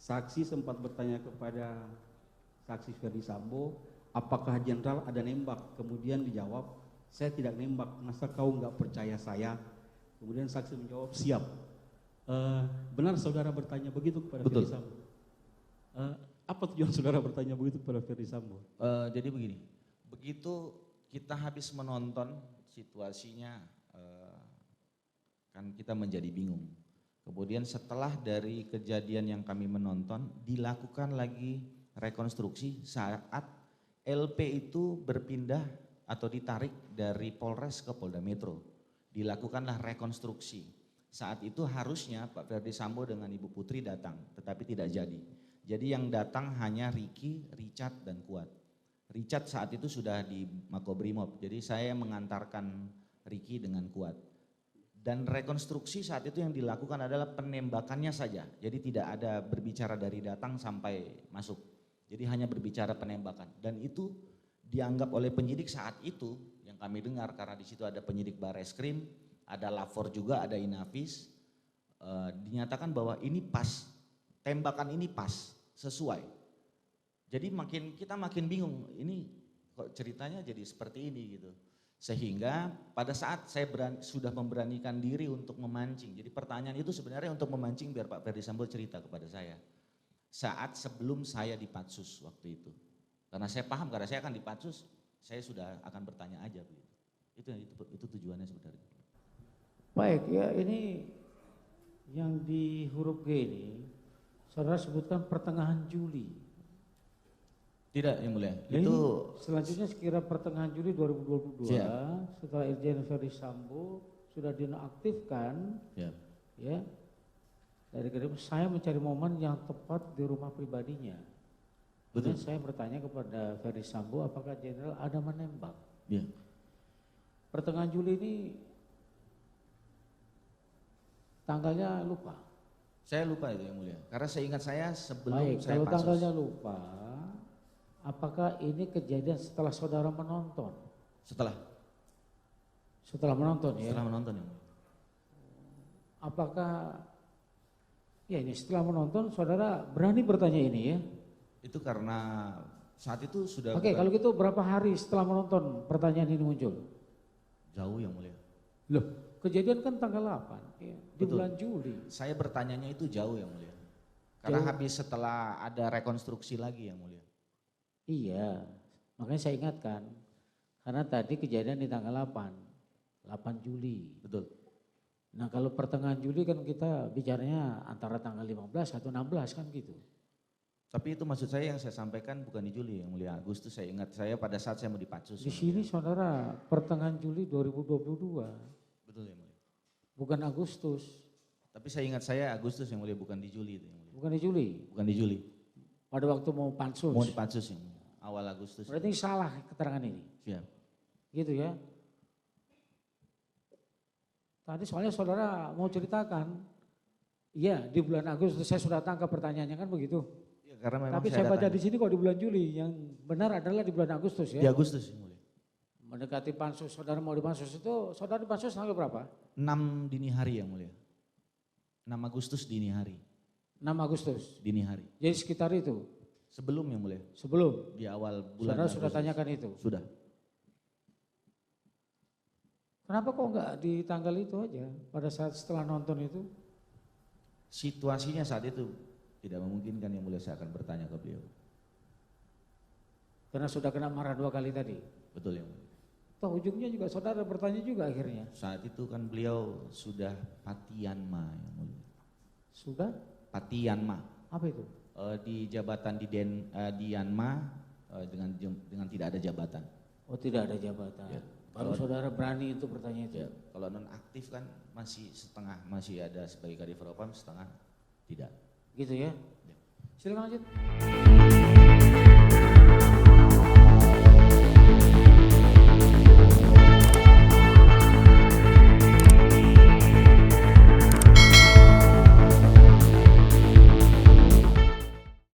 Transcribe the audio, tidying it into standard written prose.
Saksi sempat bertanya kepada saksi Ferdi Sambo, apakah jenderal ada nembak? Kemudian dijawab, saya tidak nembak, masa kau nggak percaya saya? Kemudian saksi menjawab, siap. Benar saudara bertanya begitu kepada Ferdi Sambo? Apa tujuan saudara bertanya begitu kepada Ferdi Sambo? Jadi begini, begitu kita habis menonton situasinya, kan kita menjadi bingung. Kemudian setelah dari kejadian yang kami menonton, dilakukan lagi rekonstruksi saat LP itu berpindah atau ditarik dari Polres ke Polda Metro. Dilakukanlah rekonstruksi. Saat itu harusnya Pak Ferdi Sambo dengan Ibu Putri datang, tetapi tidak jadi. Jadi yang datang hanya Ricky, Richard, dan Kuat. Richard saat itu sudah di Makobrimob, jadi saya mengantarkan Ricky dengan Kuat. Dan rekonstruksi saat itu yang dilakukan adalah penembakannya saja. Jadi tidak ada berbicara dari datang sampai masuk. Jadi hanya berbicara penembakan. Dan itu dianggap oleh penyidik saat itu yang kami dengar, karena di situ ada penyidik Bareskrim, ada Lapor juga, ada Inavis. Dinyatakan bahwa ini pas, tembakan ini pas, sesuai. Jadi kita makin bingung, ini kok ceritanya jadi seperti ini gitu. Sehingga pada saat saya sudah memberanikan diri untuk memancing, jadi pertanyaan itu sebenarnya untuk memancing biar Pak Ferdi Sambo cerita kepada saya. Saat sebelum saya di Patsus waktu itu. Karena saya paham, karena saya akan di Patsus, saya sudah akan bertanya aja begitu. Itu tujuannya sebenarnya. Baik, ya ini yang di huruf G ini, saudara sebutkan pertengahan Juli. Tidak, yang mulia. Ya, itu selanjutnya sekira pertengahan Juli 2022, siap. setelah Irjen Ferdi Sambo sudah dinonaktifkan, ya, dari Gedung, saya mencari momen yang tepat di rumah pribadinya. Betul. Dan saya bertanya kepada Ferdi Sambo, apakah jenderal ada menembak? Ya. Pertengahan Juli ini tanggalnya lupa. Saya lupa itu yang mulia. Karena saya ingat saya sebelum baik, saya kalau Patsus. tanggalnya lupa, apakah ini kejadian setelah saudara menonton? Setelah menonton ya? Setelah menonton ya. Apakah, ya ini setelah menonton saudara berani bertanya ini ya? Itu karena saat itu sudah. Oke, kalau gitu berapa hari setelah menonton pertanyaan ini muncul? Jauh yang mulia. Loh, kejadian kan tanggal 8, ya, di Betul. bulan Juli. Saya bertanyanya itu jauh yang mulia. Karena Jauh. habis setelah ada rekonstruksi lagi yang mulia. Iya, makanya saya ingatkan. Karena tadi kejadian di tanggal 8 Juli. Betul. Nah kalau pertengahan Juli kan kita bicaranya antara tanggal 15 atau 16 kan gitu. Tapi itu maksud saya yang saya sampaikan bukan di Juli yang mulia. Agustus saya ingat saya pada saat saya mau di Patsus. Di sini saudara pertengahan Juli 2022. Betul yang mulia. Bukan Agustus. Tapi saya ingat saya Agustus yang mulia, bukan di Juli itu yang mulia. Bukan di Juli. Bukan di Juli. Pada waktu mau pansus. Mau di Patsus yang mulia. Awal Agustus. Berarti salah keterangan ini. Siap. Gitu ya. Tadi soalnya saudara mau ceritakan, iya di bulan Agustus saya sudah tangkap pertanyaannya kan begitu. Ya, karena memang tapi saya baca di sini kok di bulan Juli, yang benar adalah di bulan Agustus ya. Di Agustus yang mulia. Mendekati pansus, saudara mau di pansus itu, saudara di pansus tanggal berapa? 6 dini hari yang mulia. 6 Agustus dini hari. 6 Agustus? Dini hari. Jadi sekitar itu? Sebelum yang mulia. Sebelum? Di awal bulan saudara Agustus. sudah tanyakan itu? Sudah. Kenapa kok enggak di tanggal itu aja, pada saat setelah nonton itu? Situasinya saat itu tidak memungkinkan yang mulia saya akan bertanya ke beliau. Karena sudah kena marah 2 kali tadi? Betul yang mulia. Toh ujungnya juga saudara bertanya juga akhirnya? Saat itu kan beliau sudah Patianma yang mulia. Sudah? Patianma. Apa itu? Di jabatan di Dianma dengan tidak ada jabatan. Oh tidak ada jabatan. Ya. Baru saudara berani itu bertanya itu? Ya, kalau non aktif kan masih setengah, masih ada sebagai kadif propam, setengah tidak. Gitu ya? Ya. Silakan lanjut.